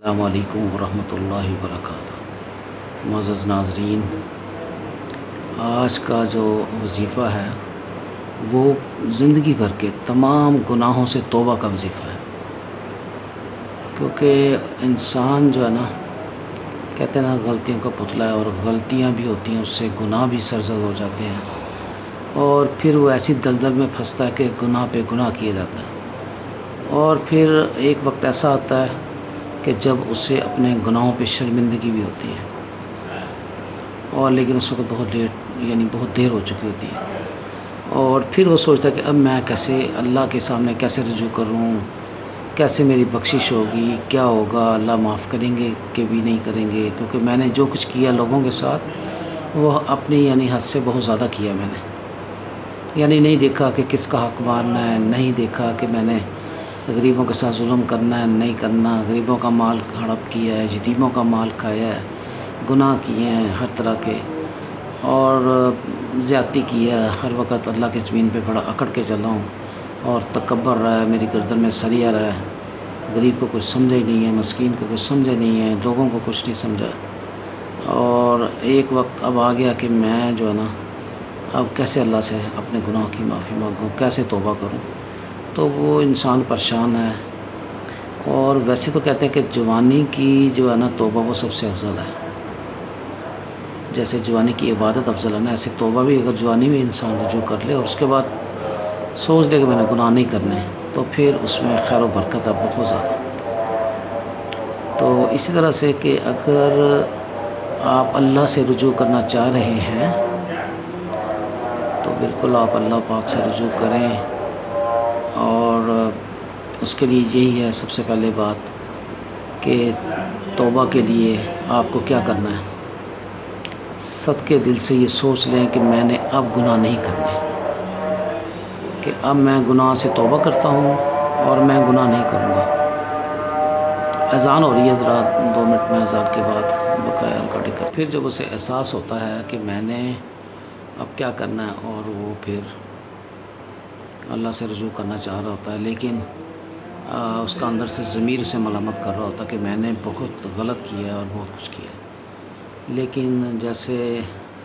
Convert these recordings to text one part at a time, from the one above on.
السلام علیکم ورحمۃ اللہ وبرکاتہ۔ معزز ناظرین، آج کا جو وظیفہ ہے وہ زندگی بھر کے تمام گناہوں سے توبہ کا وظیفہ ہے، کیونکہ انسان جو ہے نا، کہتے ہیں نا غلطیوں کا پتلا ہے، اور غلطیاں بھی ہوتی ہیں، اس سے گناہ بھی سرزد ہو جاتے ہیں، اور پھر وہ ایسی دلدل میں پھنستا ہے کہ گناہ پہ گناہ کیے جاتا ہے، اور پھر ایک وقت ایسا آتا ہے کہ جب اسے اپنے گناہوں پہ شرمندگی بھی ہوتی ہے، اور لیکن اس وقت بہت دیر ہو چکی ہوتی ہے، اور پھر وہ سوچتا ہے کہ اب میں کیسے اللہ کے سامنے کیسے رجوع کروں، کیسے میری بخشش ہوگی، کیا ہوگا، اللہ معاف کریں گے کہ بھی نہیں کریں گے، کیونکہ میں نے جو کچھ کیا لوگوں کے ساتھ وہ اپنی حد سے بہت زیادہ کیا میں نے، نہیں دیکھا کہ کس کا حق مارنا ہے، نہیں دیکھا کہ میں نے غریبوں کے ساتھ ظلم کرنا ہے نہیں کرنا، غریبوں کا مال ہڑپ کیا ہے، یتیموں کا مال کھایا ہے، گناہ کیے ہیں ہر طرح کے، اور زیادتی کی ہے، ہر وقت اللہ کی زمین پہ بڑا اکڑ کے چلا ہوں، اور تکبر رہا ہے، میری گردن میں سریا رہا ہے، غریب کو کچھ سمجھا ہی نہیں ہے، مسکین کو کچھ سمجھا نہیں ہے، لوگوں کو کچھ نہیں سمجھا، اور ایک وقت اب آ گیا کہ میں جو ہے نا اب کیسے اللہ سے اپنے گناہ کی معافی مانگوں، کیسے توبہ کروں، تو وہ انسان پریشان ہے۔ اور ویسے تو کہتے ہیں کہ جوانی کی جو ہے نا توبہ وہ سب سے افضل ہے، جیسے جوانی کی عبادت افضل ہے نا، ایسے توبہ بھی اگر جوانی میں انسان رجوع کر لے اور اس کے بعد سوچ لے کہ میں نے گناہ نہیں کرنے، تو پھر اس میں خیر و برکت ہے بہت زیادہ۔ تو اسی طرح سے کہ اگر آپ اللہ سے رجوع کرنا چاہ رہے ہیں تو بالکل آپ اللہ پاک سے رجوع کریں، اور اس کے لیے یہی ہے سب سے پہلے بات کہ توبہ کے لیے آپ کو کیا کرنا ہے، صدقے دل سے یہ سوچ لیں کہ میں نے اب گناہ نہیں کرنے، کہ اب میں گناہ سے توبہ کرتا ہوں اور میں گناہ نہیں کروں گا۔ اذان ہو رہی ہے، ذرا 2 منٹ میں اذان کے بعد بقایا ریکارڈنگ کر، پھر جب اسے احساس ہوتا ہے کہ میں نے اب کیا کرنا ہے، اور وہ پھر اللہ سے رجوع کرنا چاہ رہا ہوتا ہے، لیکن اس کا اندر سے ضمیر اسے ملامت کر رہا ہوتا کہ میں نے بہت غلط کیا ہے اور بہت کچھ کیا ہے، لیکن جیسے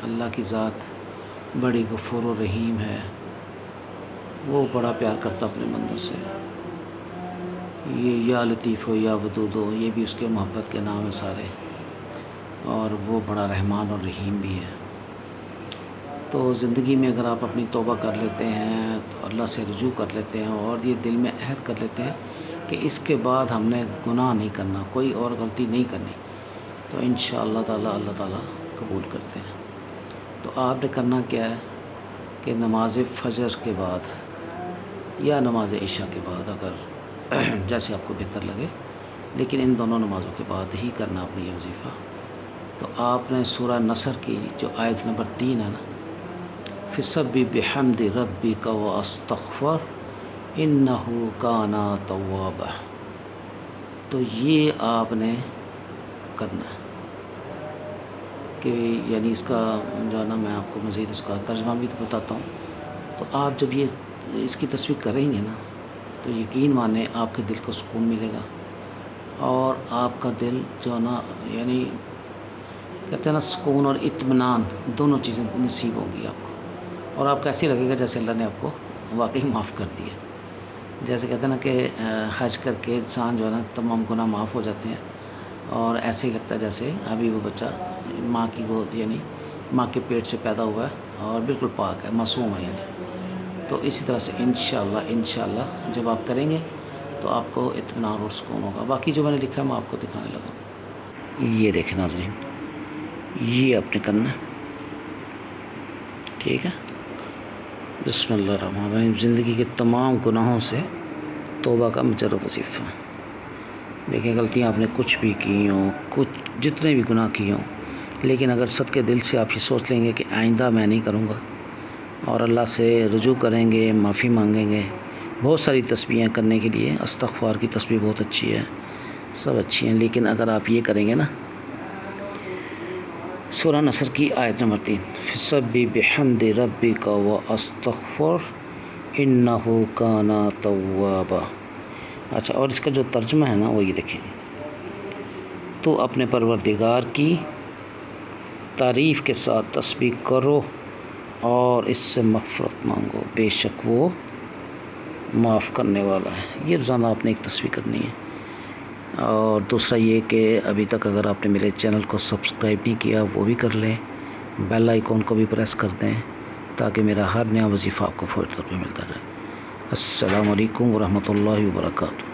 اللہ کی ذات بڑی غفور و رحیم ہے، وہ بڑا پیار کرتا اپنے بندوں سے، یہ یا لطیف ہو یا ودود ہو، یہ بھی اس کے محبت کے نام ہیں سارے، اور وہ بڑا رحمان اور رحیم بھی ہے۔ تو زندگی میں اگر آپ اپنی توبہ کر لیتے ہیں، تو اللہ سے رجوع کر لیتے ہیں، اور یہ دل میں عہد کر لیتے ہیں کہ اس کے بعد ہم نے گناہ نہیں کرنا، کوئی اور غلطی نہیں کرنی، تو انشاءاللہ تعالیٰ اللہ تعالیٰ قبول کرتے ہیں۔ تو آپ نے کرنا کیا ہے کہ نماز فجر کے بعد یا نماز عشاء کے بعد، اگر جیسے آپ کو بہتر لگے، لیکن ان دونوں نمازوں کے بعد ہی کرنا اپنی یہ وظیفہ، تو آپ نے سورہ نصر کی جو آیت نمبر 3 ہے نا، فَسَبِّحْ بِحَمْدِ رَبِّكَ وَاسْتَغْفِرْ إِنَّهُ كَانَ تَوَّابًا، تو یہ آپ نے کرنا ہے کہ اس کا جو ہے نا، میں آپ کو مزید اس کا ترجمہ بھی بتاتا ہوں۔ تو آپ جب اس کی تصویر کریں گے نا، تو یقین مانیں آپ کے دل کو سکون ملے گا، اور آپ کا دل جو ہے نا، کہتے ہیں نا سکون اور اطمینان دونوں چیزیں نصیب ہوں گی آپ کو، اور آپ کو ایسے لگے گا جیسے اللہ نے آپ کو واقعی معاف کر دیا، جیسے کہتے ہیں نا کہ حج کر کے انسان جو ہے نا تمام گناہ معاف ہو جاتے ہیں، اور ایسے ہی لگتا ہے جیسے ابھی وہ بچہ ماں کی گود ماں کے پیٹ سے پیدا ہوا ہے اور بالکل پاک ہے، معصوم ہے تو اسی طرح سے انشاءاللہ جب آپ کریں گے تو آپ کو اطمینان اور سکون ہوگا۔ باقی جو میں نے لکھا ہے میں آپ کو دکھانے لگا، یہ دیکھیں ناظرین، یہ آپ نے کرنا ہے، ٹھیک ہے۔ بسم اللہ الرحمن الرحیم۔ زندگی کے تمام گناہوں سے توبہ کا مجرد وظیفہ، دیکھیں غلطیاں آپ نے کچھ بھی کی ہوں، جتنے بھی گناہ کیے ہوں، لیکن اگر صدقے دل سے آپ یہ سوچ لیں گے کہ آئندہ میں نہیں کروں گا، اور اللہ سے رجوع کریں گے، معافی مانگیں گے، بہت ساری تسبیحیں کرنے کے لیے، استغفار کی تسبیح بہت اچھی ہے، سب اچھی ہیں، لیکن اگر آپ یہ کریں گے نا، سورہ نصر کی آیت نمبر 3، فَسَبِّحْ بِحَمْدِ رَبِّكَ وَاسْتَغْفِرْ إِنَّهُ كَانَ تَوَّابًا۔ اچھا، اور اس کا جو ترجمہ ہے نا وہ یہ دیکھیں، تو اپنے پروردگار کی تعریف کے ساتھ تسبیح کرو اور اس سے مغفرت مانگو، بے شک وہ معاف کرنے والا ہے۔ یہ روزانہ آپ نے ایک تسبیح کرنی ہے۔ اور دوسرا یہ کہ ابھی تک اگر آپ نے میرے چینل کو سبسکرائب نہیں کیا وہ بھی کر لیں، بیل آئیکن کو بھی پریس کر دیں تاکہ میرا ہر نیا وظیفہ آپ کو فوری طور پہ ملتا رہے۔ السلام علیکم ورحمۃ اللہ وبرکاتہ۔